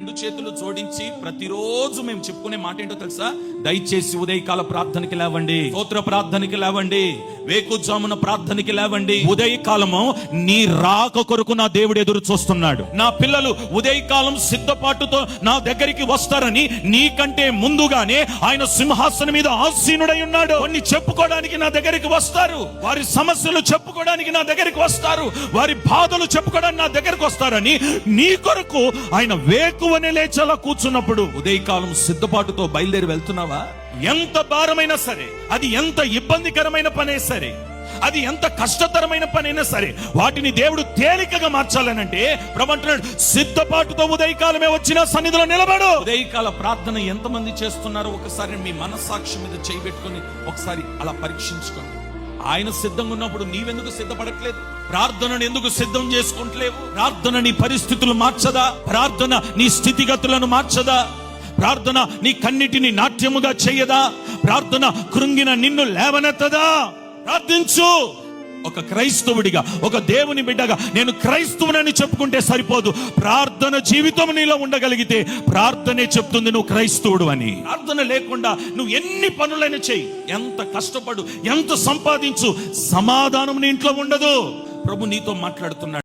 రెండు చేతులు జోడించి ప్రతిరోజు మేము చెప్పుకునే మాట ఏంటో తెలుసా? దయచేసి ఉదయకాల ప్రార్థనకి లేవండి, స్తోత్ర ప్రార్థనకి లేవండి, వేకుజామున ప్రార్థనకి లేవండి. ఉదయకాలము నీ రాక కొరకు నా దేవుడు ఎదురు చూస్తున్నాడు. నా పిల్లలు ఉదయకాలం సిద్ధపాటుతో నా దగ్గరికి వస్తారని నీకంటే ముందుగానే ఆయన సింహాసనం మీద ఆసీనుడై ఉన్నాడు. కొన్ని చెప్పుకోవడానికి నా దగ్గరికి వస్తారు, వారి సమస్యలు చెప్పుకోవడానికి నా దగ్గరికి వస్తారు, వారి బాధలు చెప్పుకోవడానికి నా దగ్గరికి వస్తారని నీ కొరకు ఆయన వేకువనే లేచేలా కూర్చున్నప్పుడు ఉదయకాలం సిద్ధపాటుతో బయలుదేరి వెళ్తున్నావా? ఎంత భారమైనా సరే, అది ఎంత ఇబ్బందికరమైన పనే సరే, అది ఎంత కష్టతరమైన పనైనా సరే, వాటిని దేవుడు తేలికగా మార్చాలనంటే ప్రభు అంటున్నాడు, సిద్ధపాటుతో ఉదయకాలమే వచ్చిన సన్నిధిలో నిలబడు. ఉదయకాల ప్రార్థన ఎంతమంది చేస్తున్నారో ఒకసారి మీ మనస్సాక్షి మీద చేయబెట్టుకొని ఒకసారి అలా పరీక్షించుకోండి. ఆయన సిద్ధంగా ఉన్నప్పుడు నీవెందుకు సిద్ధపడట్లేదు? ప్రార్థనను ఎందుకు సిద్ధం చేసుకుంటలేవు? ప్రార్థన నీ పరిస్థితులు మార్చదా? ప్రార్థన నీ స్థితిగతులను మార్చదా? ప్రార్థన నీ కన్నిటిని నాట్యముగా చెయ్యదా? ప్రార్థన కృంగిన నిన్ను లేవనెత్తదా? ప్రార్థించు. ఒక క్రైస్తవుడిగా, ఒక దేవుని బిడ్డగా నేను క్రైస్తవునని చెప్పుకుంటే సరిపోదు. ప్రార్థన జీవితం నీలో ఉండగలిగితే ప్రార్థనే చెప్తుంది నువ్వు క్రైస్తవుడు అని. ప్రార్థన లేకుండా నువ్వు ఎన్ని పనులైనా చెయ్యి, ఎంత కష్టపడు, ఎంత సంపాదించు, సమాధానం నీ ఇంట్లో ఉండదు. ప్రభు నీతో మాట్లాడుతున్నాడు.